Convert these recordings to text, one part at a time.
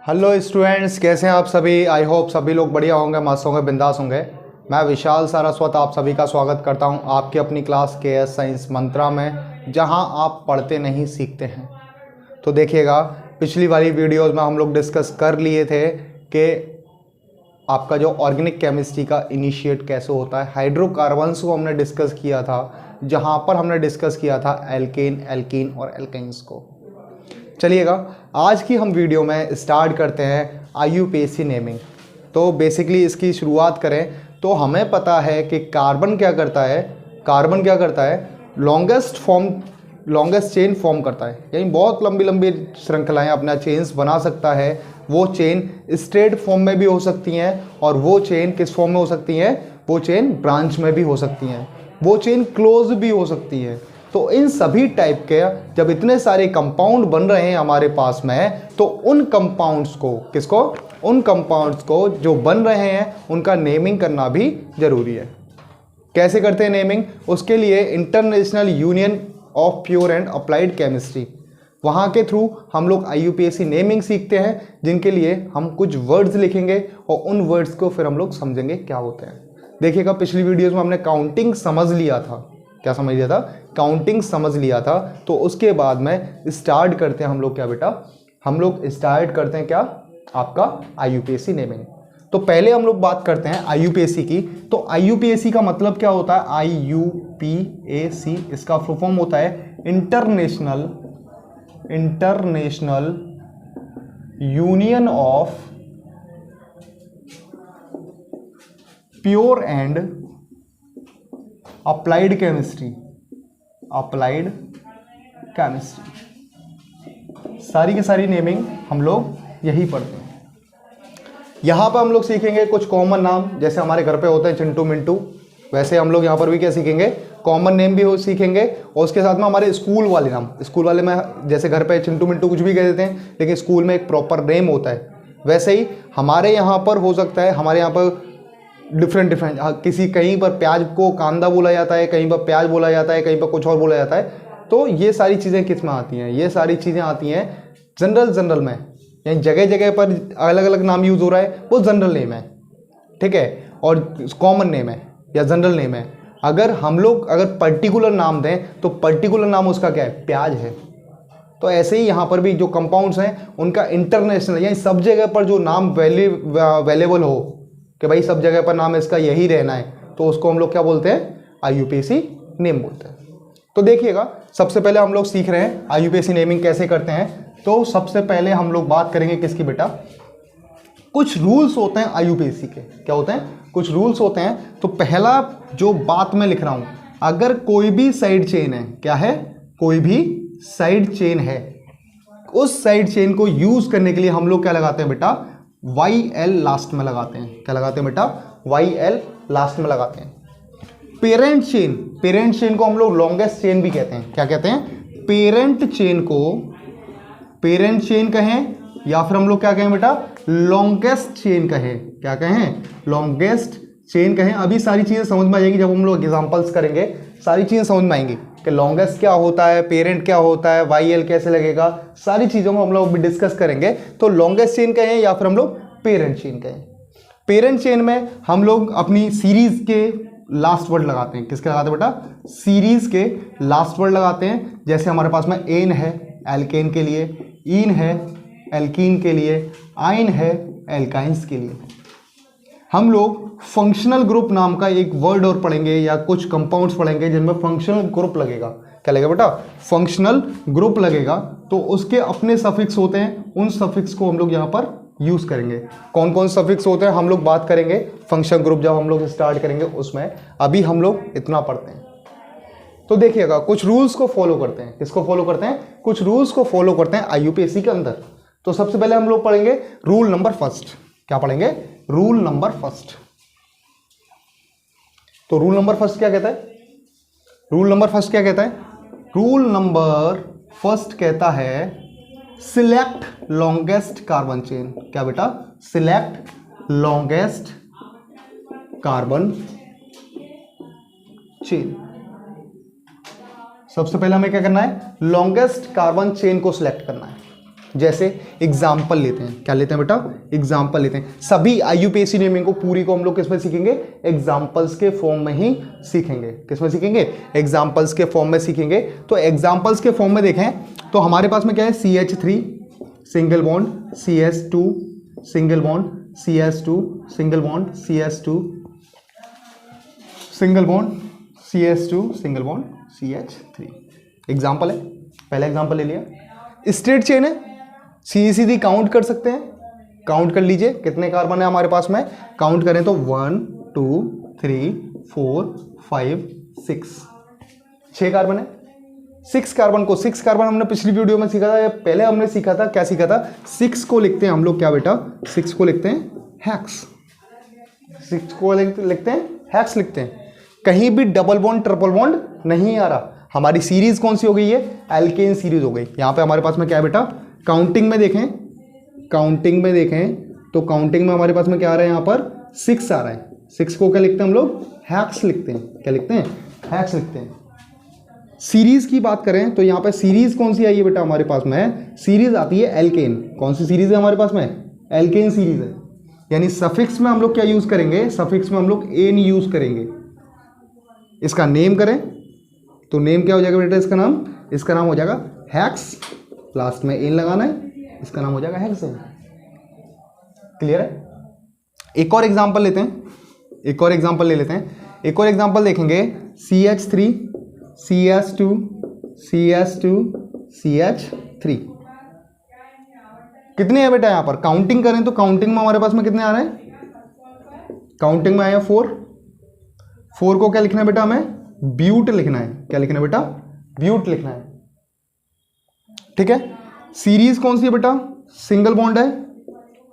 Hello students, कैसे हैं आप सभी। आई होप सभी लोग बढ़िया होंगे, मस्त होंगे, बिंदास होंगे। मैं विशाल सारस्वत आप सभी का स्वागत करता हूं आपकी अपनी क्लास KS साइंस मंत्रा में, जहां आप पढ़ते नहीं सीखते हैं। तो देखिएगा, पिछली वाली वीडियोस में हम लोग डिस्कस कर लिए थे कि आपका जो ऑर्गेनिक केमिस्ट्री का इनिशिएट कैसे होता है। हाइड्रोकार्बन्स को हमने डिस्कस किया था, जहाँ पर हमने डिस्कस किया था एल्केन, एल्कीन और एल्काइंस को। चलिएगा, आज की हम वीडियो में स्टार्ट करते हैं IUPAC नेमिंग। तो बेसिकली इसकी शुरुआत करें तो हमें पता है कि कार्बन क्या करता है, लॉन्गेस्ट चेन फॉर्म करता है, यानी बहुत लंबी लंबी श्रृंखलाएं अपना चेन्स बना सकता है। वो चेन स्ट्रेट फॉर्म में भी हो सकती हैं और वो चेन किस फॉर्म में हो सकती हैं, वो चेन ब्रांच में भी हो सकती हैं, वो चेन क्लोज भी हो सकती है। तो इन सभी टाइप के जब इतने सारे कंपाउंड बन रहे हैं हमारे पास में, तो उन कंपाउंड्स को जो बन रहे हैं उनका नेमिंग करना भी जरूरी है। कैसे करते हैं नेमिंग? उसके लिए international union of pure and applied chemistry, वहाँ के थ्रू हम लोग IUPAC नेमिंग सीखते हैं, जिनके लिए हम कुछ वर्ड्स लिखेंगे और उन वर्ड्स को फिर हम लोग समझेंगे क्या होते हैं। देखिएगा, पिछली वीडियोस में हमने काउंटिंग समझ लिया था। क्या समझ लिया था? काउंटिंग समझ लिया था। तो उसके बाद में स्टार्ट करते हैं हम लोग क्या बेटा, हम लोग स्टार्ट करते हैं क्या, आपका IUPAC नेमिंग। तो पहले हम लोग बात करते हैं IUPAC की। तो IUPAC का मतलब क्या होता है? IUPAC इसका फुल फॉर्म होता है international union of pure and applied chemistry. सारी की सारी नेमिंग हम लोग यही पढ़ते हैं। यहाँ पर हम लोग सीखेंगे कुछ कॉमन नाम, जैसे हमारे घर पे होते हैं चिंटू मिंटू, वैसे हम लोग यहाँ पर भी क्या सीखेंगे, कॉमन नेम भी हो सीखेंगे। और उसके साथ में हमारे स्कूल वाले नाम, स्कूल वाले में जैसे घर पे चिंटू मिंटू कुछ भी कह देते हैं, लेकिन स्कूल में एक प्रॉपर नेम होता है। वैसे ही हमारे यहाँ पर हो सकता है, हमारे यहाँ पर डिफरेंट किसी कहीं पर प्याज को कांदा बोला जाता है, कहीं पर प्याज बोला जाता है, कहीं पर कुछ और बोला जाता है। तो ये सारी चीज़ें किस में आती हैं? ये सारी चीज़ें आती हैं जनरल में, यानी जगह जगह पर अलग अलग नाम यूज़ हो रहा है, वो जनरल नेम है, ठीक है, और कॉमन नेम है या जनरल नेम है। अगर हम लोग पर्टिकुलर नाम दें तो पर्टिकुलर नाम उसका क्या है? प्याज है। तो ऐसे ही यहाँ पर भी जो कंपाउंड्स हैं उनका इंटरनेशनल, यानी सब जगह पर जो नाम अवेलेबल हो कि भाई सब जगह पर नाम इसका यही रहना है, तो उसको हम लोग क्या बोलते हैं? IUPAC नेम बोलते हैं। तो देखिएगा, सबसे पहले हम लोग सीख रहे हैं IUPAC नेमिंग कैसे करते हैं। तो सबसे पहले हम लोग बात करेंगे किसकी बेटा, कुछ रूल्स होते हैं IUPAC के। क्या होते हैं? कुछ रूल्स होते हैं। तो पहला जो बात मैं लिख रहा हूं, अगर कोई भी साइड चेन है, क्या है? कोई भी साइड चेन है, उस साइड चेन को यूज करने के लिए हम लोग क्या लगाते हैं बेटा? YL लास्ट में लगाते हैं। क्या लगाते हैं बेटा? YL लास्ट में लगाते हैं। पेरेंट चेन को हम लोग लॉन्गेस्ट चेन भी कहते हैं। क्या कहते हैं? पेरेंट चेन को पेरेंट चेन कहें, या फिर हम लोग क्या कहें बेटा? लॉन्गेस्ट चेन कहें। क्या कहें? लॉन्गेस्ट चेन कहें। अभी सारी चीजें समझ में आ जाएगी, जब हम लोग एग्जांपल्स करेंगे सारी चीजें समझ में आएंगी कि लॉन्गेस्ट क्या होता है, पेरेंट क्या होता है, YL कैसे लगेगा, सारी चीज़ों को हम लोग भी डिस्कस करेंगे। तो लॉन्गेस्ट चेन कहें या फिर हम लोग पेरेंट चेन कहें। पेरेंट चेन में हम लोग अपनी सीरीज के लास्ट वर्ड लगाते हैं। किसके लगाते हैं बेटा? सीरीज के लास्ट वर्ड लगाते हैं। जैसे हमारे पास में एन है एल्केन के लिए, इन है एल्कीन के लिए, आइन है एल्काइंस के लिए। हम लोग फंक्शनल ग्रुप नाम का एक वर्ड और पढ़ेंगे, या कुछ कंपाउंड्स पढ़ेंगे जिनमें फंक्शनल ग्रुप लगेगा। क्या लगेगा बेटा? फंक्शनल ग्रुप लगेगा। तो उसके अपने सफिक्स होते हैं, उन सफिक्स को हम लोग यहाँ पर यूज करेंगे। कौन कौन सफिक्स होते हैं हम लोग बात करेंगे फंक्शनल ग्रुप जब हम लोग स्टार्ट करेंगे उसमें। अभी हम लोग इतना पढ़ते हैं। तो देखिएगा, कुछ रूल्स को फॉलो करते हैं। किसको फॉलो करते हैं? कुछ रूल्स को फॉलो करते हैं IUPAC के अंदर। तो सबसे पहले हम लोग पढ़ेंगे रूल नंबर फर्स्ट। क्या पढ़ेंगे? Rule number first. तो रूल नंबर फर्स्ट क्या कहता है? रूल नंबर फर्स्ट क्या कहता है? रूल नंबर फर्स्ट कहता है सिलेक्ट लॉन्गेस्ट कार्बन चेन। क्या बेटा? Select longest carbon chain. सबसे पहले हमें क्या करना है? लॉन्गेस्ट कार्बन चेन को सिलेक्ट करना है। जैसे एग्जाम्पल लेते हैं, क्या लेते हैं बेटा, एग्जाम्पल लेते हैं। सभी IUPAC नेमिंग को पूरी को हम लोग किसमें सीखेंगे, एग्जाम्पल्स के फॉर्म में ही सीखेंगे। किसमें सीखेंगे, एग्जाम्पल्स के फॉर्म में सीखेंगे। तो एग्जाम्पल्स के फॉर्म में देखें तो हमारे पास में क्या है, CH3 single bond, CS2 single bond, CS2 single bond, CS2 single bond, CS2 single bond, CH3। Example है, पहला एग्जाम्पल ले लिया। स्ट्रेट चेन है, सीधी सीधी काउंट कर सकते हैं, काउंट कर लीजिए कितने कार्बन है हमारे पास में, काउंट करें तो 1 2 3 4 5 6, 6 कार्बन है। 6 कार्बन को, 6 कार्बन हमने पिछली वीडियो में सीखा था, या पहले हमने सीखा था, क्या सीखा था, 6 को लिखते हैं हम लोग क्या बेटा, 6 को लिखते हैं हेक्स, 6 को लिखते हैं हेक्स लिखते हैं। कहीं भी डबल बॉन्ड ट्रिपल बॉन्ड नहीं आ रहा। हमारी सीरीज कौन सी हो गई है, एल्केन सीरीज हो गई। यहां पे हमारे पास में क्या है बेटा, काउंटिंग में देखें, काउंटिंग में देखें तो काउंटिंग में हमारे पास में क्या आ रहा है, यहां पर 6 आ रहा है। 6 को क्या लिखते हैं हम लोग, हेक्स लिखते हैं। क्या लिखते हैं, हेक्स लिखते हैं। सीरीज की बात करें तो यहां पे सीरीज कौन सी आई है बेटा हमारे पास में, सीरीज आती है एल्केन। कौन सी सीरीज है हमारे पास में, एल्केन सीरीज है। यानी सफिक्स में हम लोग क्या यूज करेंगे, सफिक्स में हम लोग एन यूज करेंगे। इसका नेम करें तो नेम क्या हो जाएगा बेटा, इसका नाम हो जाएगा हेक्स, लास्ट में एन लगाना है, इसका नाम हो जाएगा हेक्सेन। क्लियर है। एक और एग्जांपल लेते हैं, एक और एग्जांपल ले लेते हैं। एक और एग्जांपल देखेंगे, CH3 CS2 CS2 CH3। कितने हैं बेटा यहां पर, काउंटिंग करें तो काउंटिंग में हमारे पास में कितने आ रहे हैं, काउंटिंग में आया 4। 4 को क्या लिखना है बेटा, हमें ब्यूट लिखना है। क्या लिखना है बेटा, ब्यूट लिखना है। ठीक है। सीरीज कौन सी है बेटा, सिंगल बॉन्ड है।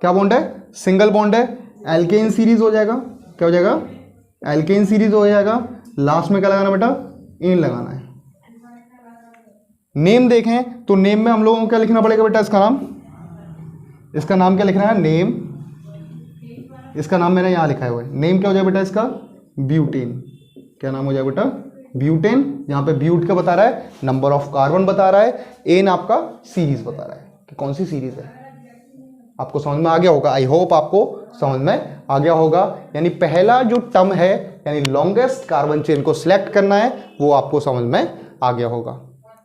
क्या बॉन्ड है, सिंगल बॉन्ड है। एल्केन सीरीज हो जाएगा, क्या हो जाएगा, एल्केन सीरीज हो जाएगा। लास्ट में क्या लगाना बेटा, इन लगाना है। नेम देखें तो नेम में हम लोगों को क्या लिखना पड़ेगा बेटा, इसका नाम क्या लिखना है, नेम। इसका नाम मैंने यहां लिखा हुआ है। नेम क्या हो जाएगा बेटा इसका, ब्यूटेन। क्या नाम हो जाएगा बेटा, ब्यूटेन। यहां पे ब्यूट क्या बता रहा है, नंबर ऑफ कार्बन बता रहा है। एन आपका सीरीज बता रहा है कि कौन सी सीरीज है। आपको समझ में आ गया होगा, आई होप आपको समझ में आ गया होगा। यानी पहला जो टर्म है, यानी लॉन्गेस्ट कार्बन चेन को सिलेक्ट करना है, वो आपको समझ में आ गया होगा।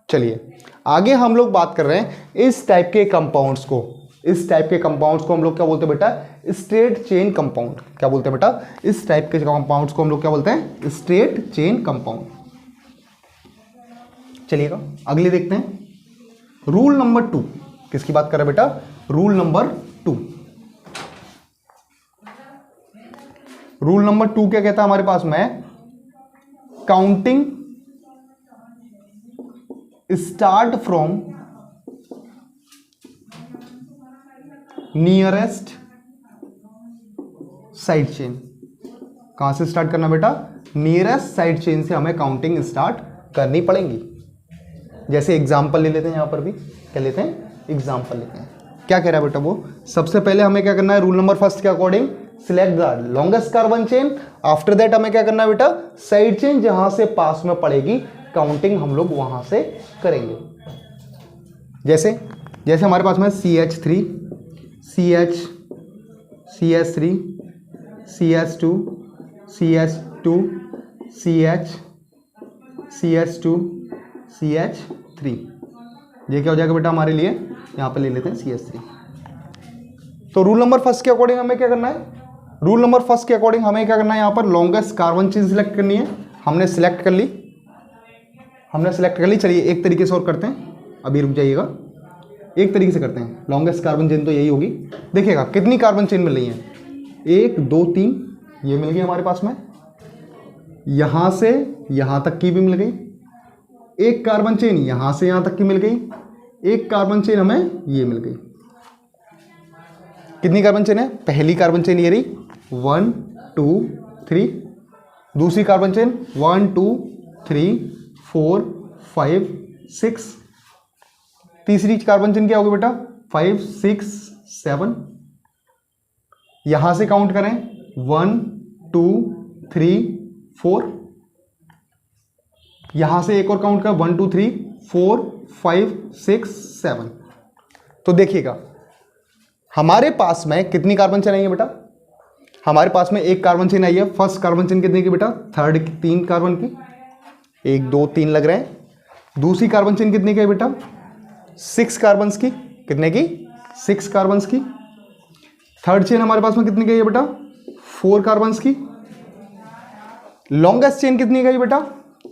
चलिए आगे हम लोग बात कर रहे हैं इस टाइप के कंपाउंड्स को। इस टाइप के कंपाउंड्स को हम लोग क्या बोलते हैं बेटा, स्ट्रेट चेन कंपाउंड। क्या बोलते हैं बेटा, इस टाइप के कंपाउंड्स को हम लोग क्या बोलते हैं, स्ट्रेट चेन कंपाउंड। चलिएगा अगले देखते हैं, रूल नंबर 2। किसकी बात कर रहे हैं बेटा, रूल नंबर 2। रूल नंबर 2 क्या कहता है हमारे पास में, counting start from nearest side chain. कहां से स्टार्ट करना बेटा, नियरेस्ट साइड चेन से हमें काउंटिंग स्टार्ट करनी पड़ेगी। जैसे एग्जांपल ले लेते हैं, यहां पर भी क्या लेते हैं, एग्जांपल लेते हैं। क्या कह रहा है बेटा वो, सबसे पहले हमें क्या करना है, रूल नंबर फर्स्ट के according select the longest carbon chain. After that हमें क्या करना है बेटा, साइड चेन जहां से पास में पड़ेगी काउंटिंग हम लोग वहां से करेंगे। जैसे जैसे हमारे पास में CH3 CH CS3 CS2 CS2 CH CS2 CH3। ये क्या हो जाएगा बेटा हमारे लिए, यहां पे ले लेते हैं CH3। तो रूल नंबर फर्स्ट के अकॉर्डिंग हमें क्या करना है, रूल नंबर फर्स्ट के अकॉर्डिंग हमें क्या करना है, यहां पर लॉन्गेस्ट कार्बन चेन सिलेक्ट करनी है। हमने सिलेक्ट कर ली, चलिए एक तरीके से और करते हैं, अभी रुक जाइएगा। एक तरीके से करते हैं, लॉन्गेस्ट कार्बन चेन तो यही होगी। देखिएगा कितनी कार्बन चेन मिल रही है, 1 2 3 ये मिल गई हमारे पास में। यहां से यहां तक की भी मिल गई। एक कार्बन चेन यहां से यहां तक की मिल गई। एक कार्बन चेन हमें ये मिल गई। कितनी कार्बन चेन है, पहली कार्बन चेन ये रही 1 2 3। दूसरी कार्बन चेन 1 2 3 4 5 6। तीसरी कार्बन चेन क्या होगी बेटा, 5 6 7। यहां से काउंट करें 1 2 3 4। यहां से एक और काउंट करें 1 2 3 4 5 6 7। तो देखिएगा हमारे पास में कितनी कार्बन चेन आई है बेटा, हमारे पास में एक कार्बन चेन आई है। फर्स्ट कार्बन चेन कितने की बेटा, थर्ड की 3 कार्बन की, 1 2 3 लग रहे हैं। दूसरी कार्बन चेन कितने की है बेटा, 6 कार्बन की, कितने की, 6 कार्बन की। थर्ड चेन हमारे पास में कितनी की है बेटा, 4 कार्बन की। लॉन्गेस्ट चेन कितनी का है बेटा,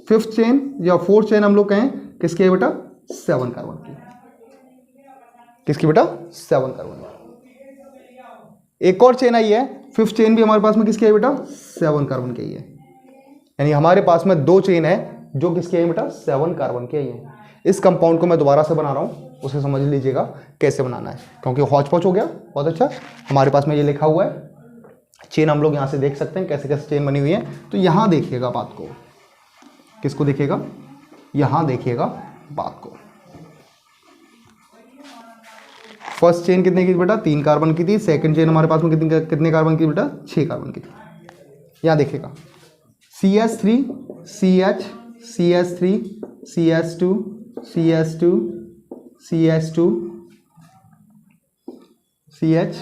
5th चेन या 4th चेन हम लोग कहें, किसकी है बेटा, 7 कार्बन की। किसकी बेटा, 7 कार्बन की। एक और चेन आई है, 5th चेन भी हमारे पास में किसकी है बेटा, 7 कार्बन की है। यानी हमारे पास में 2 चेन है जो किसकी है बेटा, 7 कार्बन की है। इस कंपाउंड को मैं दोबारा से बना रहा हूं, उसे समझ लीजिएगा कैसे बनाना है, क्योंकि हौच पौच हो गया। बहुत अच्छा, हमारे पास में ये लिखा हुआ है चेन, हम लोग यहाँ से देख सकते हैं कैसे कैसे चेन बनी हुई है। तो यहाँ देखिएगा बात को, किसको देखिएगा, यहाँ देखिएगा बात को। फर्स्ट चेन कितने की बेटा, 3 कार्बन की थी। सेकंड चेन हमारे पास में कितने कार्बन की बेटा, 6 कार्बन की थी। यहाँ देखिएगा CH3 CH CH3 CH2 CH2 CH2 CH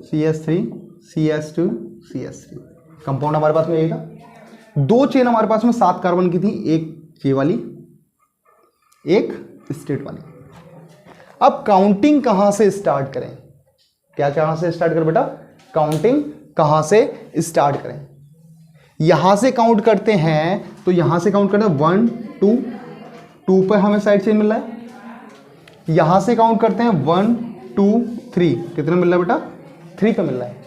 CH3 CH2 CH3 compound हमारे पास में यही था। 2 चेन हमारे पास में 7 कार्बन की थी, एक ये वाली, एक स्ट्रेट वाली। अब काउंटिंग कहां से स्टार्ट करें, क्या कहां से स्टार्ट करें बेटा, काउंटिंग कहां से स्टार्ट करें। यहां से काउंट करते हैं, तो यहां से काउंट करते हैं 1 2 2 पर हमें साइड चेन मिल रहा है। यहां से काउंट करते हैं 1 2 3, कितने मिल रहा है बेटा, 3 पे मिल रहा है।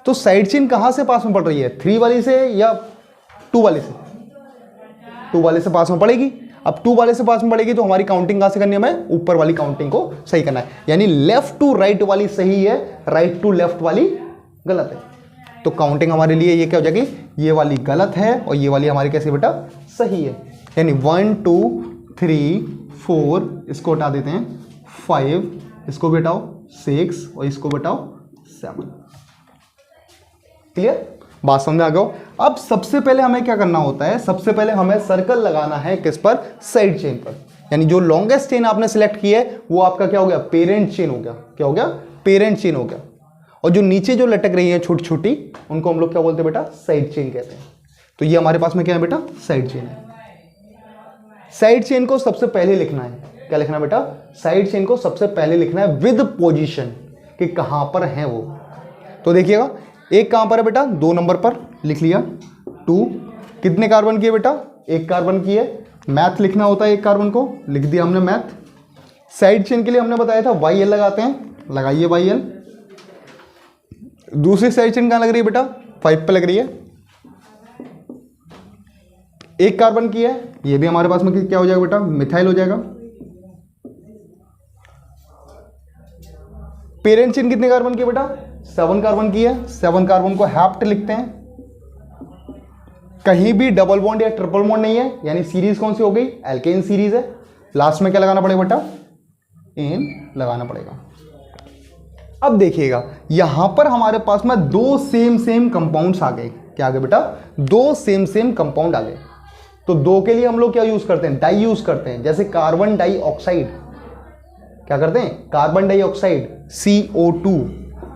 तो साइड चेन कहां से पास में पड़ रही है, 3 वाली से या 2 वाली से, 2 वाले से पास में पड़ेगी। अब 2 वाले से पास में पड़ेगी तो हमारी काउंटिंग कहां से करनी है, हमें ऊपर वाली काउंटिंग को सही करना है। यानी लेफ्ट टू राइट वाली सही है, राइट टू लेफ्ट वाली गलत है। तो काउंटिंग हमारे लिए ये क्या हो जाएगी, ये वाली गलत है और ये वाली हमारी कैसे बेटा, सही है। यानी 1 2 3 4, इसको हटा देते हैं, 5, इसको भी हटाओ 6 और इसको हटाओ 7। क्लियर, बात समझ आ गया। अब सबसे पहले हमें क्या करना होता है, सबसे पहले हमें सर्कल लगाना है किस पर, साइड चेन पर। यानी जो लॉन्गेस्ट चेन आपने सिलेक्ट की है वो आपका क्या हो गया, पेरेंट चेन हो गया। क्या हो गया, पेरेंट चेन हो गया। और जो नीचे जो लटक रही है छोटी छोटी, उनको हम लोग क्या बोलते हैं बेटा, साइड चेन कहते हैं। तो ये हमारे पास में क्या है बेटा, साइड चेन है। साइड चेन को सबसे पहले लिखना है, क्या लिखना है बेटा, साइड चेन को सबसे पहले लिखना है विद पोजीशन, कि कहां पर है वो। तो देखिएगा एक कहां पर है बेटा, 2 नंबर पर लिख लिया। 2 कितने कार्बन की है बेटा, 1 कार्बन की है। मैथ लिखना होता है 1 कार्बन को, लिख दिया हमने मैथ। साइड चेन के लिए हमने बताया था YL लगाते हैं, लगाइए YL। दूसरी साइड चेन कहां लग रही है बेटा, 5 पे लग रही है। 1 कार्बन की है, ये भी हमारे पास में क्या हो जाएगा बेटा, मिथाइल हो जाएगा। पेरेंट चेन कितने कार्बन की है बेटा, 7 कार्बन की है। 7 कार्बन को हैप्ट लिखते हैं। कहीं भी डबल बॉन्ड या ट्रिपल बॉन्ड नहीं है, यानी सीरीज कौन सी हो गई, एल्केन सीरीज है। लास्ट में क्या लगाना पड़ेगा बेटा, एन लगाना पड़ेगा। अब देखिएगा यहां पर हमारे पास में 2 सेम कंपाउंड्स आ गए। क्या आ गए बेटा, 2 सेम कंपाउंड आ गए। तो 2 के लिए हम लोग क्या यूज करते हैं, डाई यूज करते हैं। जैसे कार्बन डाइऑक्साइड, क्या करते हैं, कार्बन डाइऑक्साइड CO2,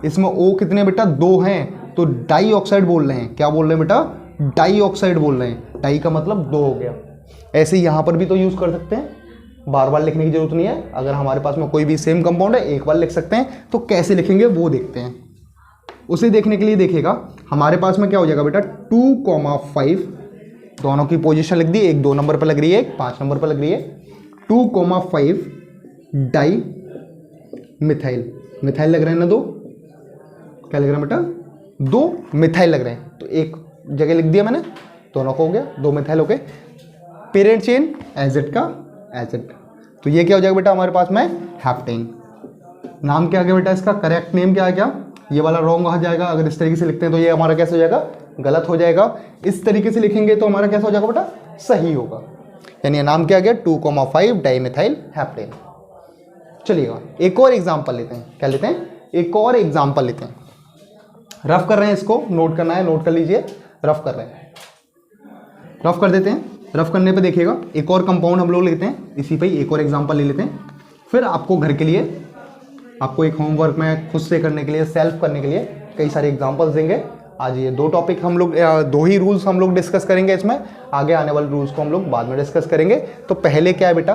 इसमें O कितने बेटा, 2 हैं, तो डाइऑक्साइड बोल रहे हैं। क्या बोल रहे हैं बेटा, डाइऑक्साइड बोल रहे हैं। डाई का मतलब 2 हो गया। ऐसे यहां पर भी तो यूज कर सकते हैं, बार बार लिखने की जरूरत नहीं है। अगर हमारे पास में कोई भी सेम कंपाउंड है, एक बार लिख सकते हैं। तो कैसे लिखेंगे वो देखते हैं। उसे देखने के लिए देखिएगा हमारे पास में क्या हो जाएगा बेटा, 2,5, दोनों की पोजीशन लिख दी। एक 2 नंबर पर लग रही है, एक 5 नंबर पर लग रही है। 2,5 डाई मिथाइल, मिथाइल लग रहे हैं ना 2, क्या लग रहा है बेटा, 2 मिथाइल लग रहे हैं। तो एक जगह लिख दिया मैंने, दोनों को हो गया, 2 मिथाइल हो गए। पेरेंट चेन एजेड का एजेड, तो ये क्या हो जाएगा बेटा हमारे पास में, हैप्टेन। नाम क्या आ गया बेटा इसका, करेक्ट नेम क्या आ गया, ये वाला रॉन्ग हो जाएगा। अगर इस तरीके से लिखते हैं तो ये हमारा कैसे हो जाएगा, गलत हो जाएगा। इस तरीके से लिखेंगे तो हमारा कैसा हो जाएगा बेटा, सही होगा। यानी नाम क्या आ गया, 2,5 डाइमिथाइल हैप्टेन। चलिएगा एक और एग्जाम्पल लेते हैं। क्या लेते हैं, एक और एग्जाम्पल लेते हैं। रफ कर रहे हैं, इसको नोट करना है, नोट कर लीजिए। रफ कर रहे हैं, रफ कर देते हैं। रफ करने पे देखिएगा एक और कंपाउंड हम लोग लेते हैं, इसी पे एक और एग्जांपल ले लेते हैं, फिर आपको घर के लिए आपको एक होमवर्क में खुद से करने के लिए, सेल्फ करने के लिए कई सारे एग्जांपल्स देंगे। आज ये 2 टॉपिक हम लोग 2 ही रूल्स हम लोग डिस्कस करेंगे इसमें, आगे आने वाले रूल्स को हम लोग बाद में डिस्कस करेंगे। तो पहले क्या है बेटा,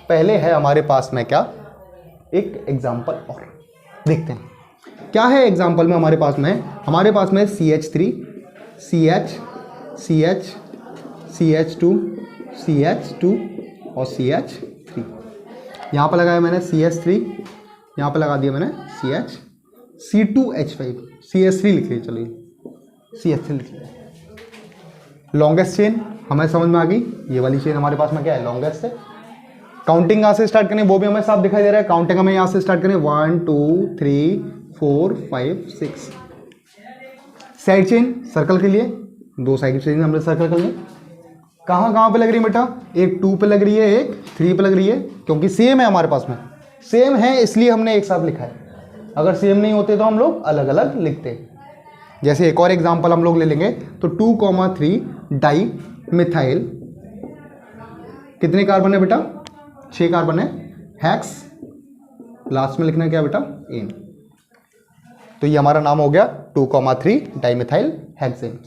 पहले है हमारे पास में क्या, एक एग्जांपल और देखते हैं क्या है एग्जांपल में हमारे पास में CH3 CH CH CH2 CH2 और CH3। यहाँ पर लगाया मैंने CH3, यहाँ पर लगा दिया मैंने CH, C2H5, CH3 लिख लीजिए, चलिए CH3 लिख लीजिए। लॉन्गेस्ट चेन हमें समझ में आ गई, ये वाली चेन हमारे पास में क्या है, लॉन्गेस्ट है। काउंटिंग यहाँ से स्टार्ट करें, वो भी हमें साफ दिखाई दे रहा है। काउंटिंग हमें यहाँ से स्टार्ट करें 1 2 3 4 5 6। साइड चेन सर्कल के लिए 2 साइड चेन हमने सर्कल कर ली। कहाँ कहाँ पे लग रही है बेटा, एक 2 पे लग रही है, एक 3 पे लग रही है, क्योंकि सेम है हमारे पास में, सेम है इसलिए हमने एक साथ लिखा है। अगर सेम नहीं होते तो हम लोग अलग अलग लिखते। जैसे एक और एग्जांपल हम लोग ले लेंगे तो 2,3 डाई मिथाइल, कितने कार्बन है बेटा, 6 कार्बन है, हेक्स, लास्ट में लिखना है क्या बेटा, एन। तो ये हमारा नाम हो गया 2,3 डाई मिथाइल हेक्सेन।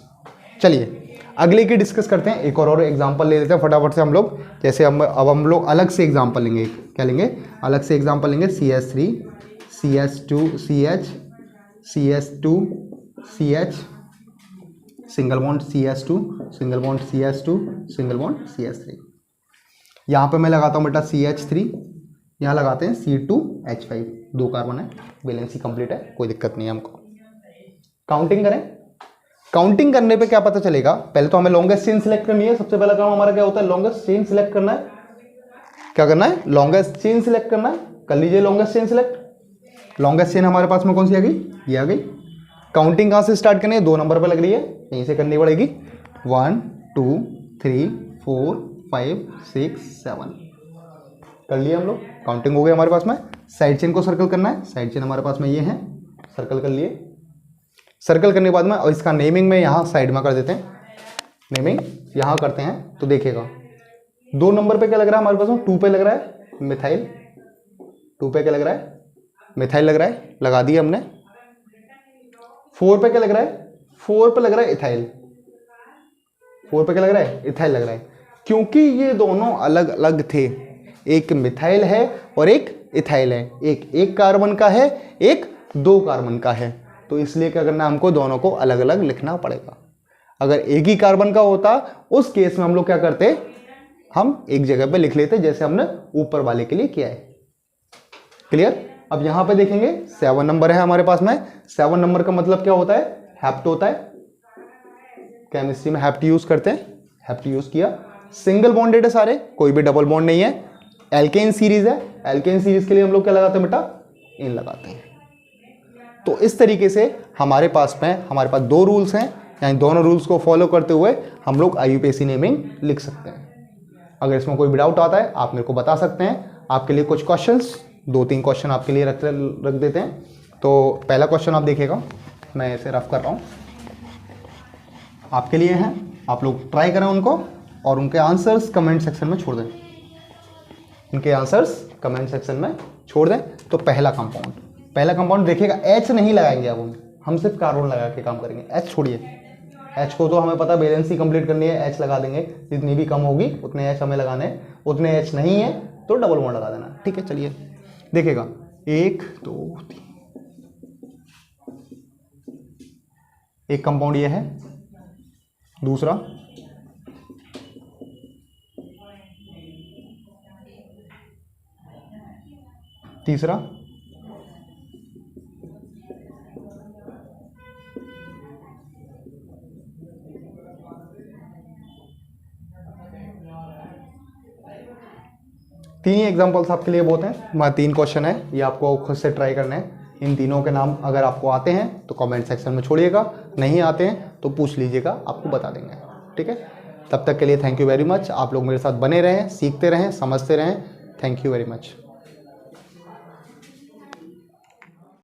चलिए अगले की डिस्कस करते हैं, एक और एग्जांपल ले लेते हैं फटाफट से हम लोग। जैसे अब हम लोग अलग से एग्जांपल लेंगे, क्या लेंगे, अलग से एग्जांपल लेंगे CH3 CH2 CH CH2 CH single bond CH2 single bond CH2 single bond CH3। यहाँ पे मैं लगाता हूँ बेटा CH3, यहाँ लगाते हैं C2H5, 2 कार्बन है, बैलेंस ही कंप्लीट है, कोई दिक्कत नहीं है हमको। काउंटिंग करें, काउंटिंग करने पे क्या पता चलेगा, पहले तो हमें लॉन्गेस्ट चेन सिलेक्ट करनी है। सबसे पहला काम हमारा क्या होता है, लॉन्गेस्ट चेन सिलेक्ट करना है। क्या करना है, लॉन्गेस्ट चेन सिलेक्ट करना है। कर लीजिए longest chain select. Longest chain हमारे पास में कौन सी आ गई, ये आ गई। काउंटिंग कहाँ से स्टार्ट करनी है, 2 नंबर पे लग रही है, यहीं से करनी पड़ेगी। 1 2 3 4 5 6 7 कर लिए हम लोग, काउंटिंग हो गई हमारे पास में। साइड चेन को सर्कल करना है, साइड चेन हमारे पास में ये है, सर्कल कर लिए। सर्कल करने के बाद में और इसका नेमिंग में यहाँ साइड में कर देते हैं, नेमिंग यहाँ करते हैं। तो देखिएगा 2 नंबर पे क्या लग रहा है हमारे पास में, 2 पे लग रहा है मिथाइल, 2 पे क्या लग रहा है, मिथाइल लग रहा है, लगा दिया हमने। 4 पे क्या लग रहा है, 4 पे लग रहा है इथाइल, 4 पे क्या लग रहा है, इथाइल लग रहा है। क्योंकि ये दोनों अलग अलग थे, एक मिथाइल है और एक इथाइल है, एक कार्बन का है, एक 2 कार्बन का है, तो इसलिए क्या करना है, हमको दोनों को अलग अलग लिखना पड़ेगा। अगर एक ही कार्बन का होता उस केस में हम लोग क्या करते, हम एक जगह पे लिख लेते, जैसे हमने ऊपर वाले के लिए किया है। क्लियर। अब यहां पे देखेंगे 7 नंबर है हमारे पास में। 7 नंबर का मतलब क्या होता है, हैप्ट होता है। केमिस्ट्री में हैप्ट यूज करते हैं, हैप्ट यूज किया। सिंगल बॉन्डेड है सारे, कोई भी डबल बॉन्ड नहीं है। एल्केन सीरीज है, एल्केन सीरीज के लिए हम लोग क्या लगाते हैं बेटा, इन लगाते हैं। तो इस तरीके से हमारे पास 2 रूल्स हैं, यानी दोनों रूल्स को फॉलो करते हुए हम लोग IUPAC नेमिंग लिख सकते हैं। अगर इसमें कोई भी डाउट आता है आप मेरे को बता सकते हैं। आपके लिए कुछ क्वेश्चंस, 2-3 क्वेश्चन आपके लिए रख देते हैं। तो पहला क्वेश्चन आप देखिएगा, मैं इसे रफ कर रहा हूँ, आपके लिए हैं, आप लोग ट्राई करें उनको और उनके आंसर्स कमेंट सेक्शन में छोड़ दें, उनके आंसर्स कमेंट सेक्शन में छोड़ दें। तो पहला कंपाउंड देखिएगा, H नहीं लगाएंगे अब हम सिर्फ कार्बन लगा के काम करेंगे। H छोड़िए, H को तो हमें पता बैलेंस ही कंप्लीट करनी है, H लगा देंगे, जितनी भी कम होगी उतने H हमें लगाने हैं, उतने H नहीं है तो डबल बॉन्ड लगा देना। ठीक है, चलिए देखिएगा 1 2 3, एक कंपाउंड ये है, दूसरा, तीसरा, तीन ही एग्जांपल्स आपके लिए बहुत हैं। हमारे 3 क्वेश्चन है, ये आपको खुद से ट्राई करने हैं। इन तीनों के नाम अगर आपको आते हैं तो कमेंट सेक्शन में छोड़िएगा, नहीं आते हैं तो पूछ लीजिएगा, आपको बता देंगे। ठीक है, तब तक के लिए थैंक यू वेरी मच। आप लोग मेरे साथ बने रहें, सीखते रहें, समझते रहें। Thank you very much.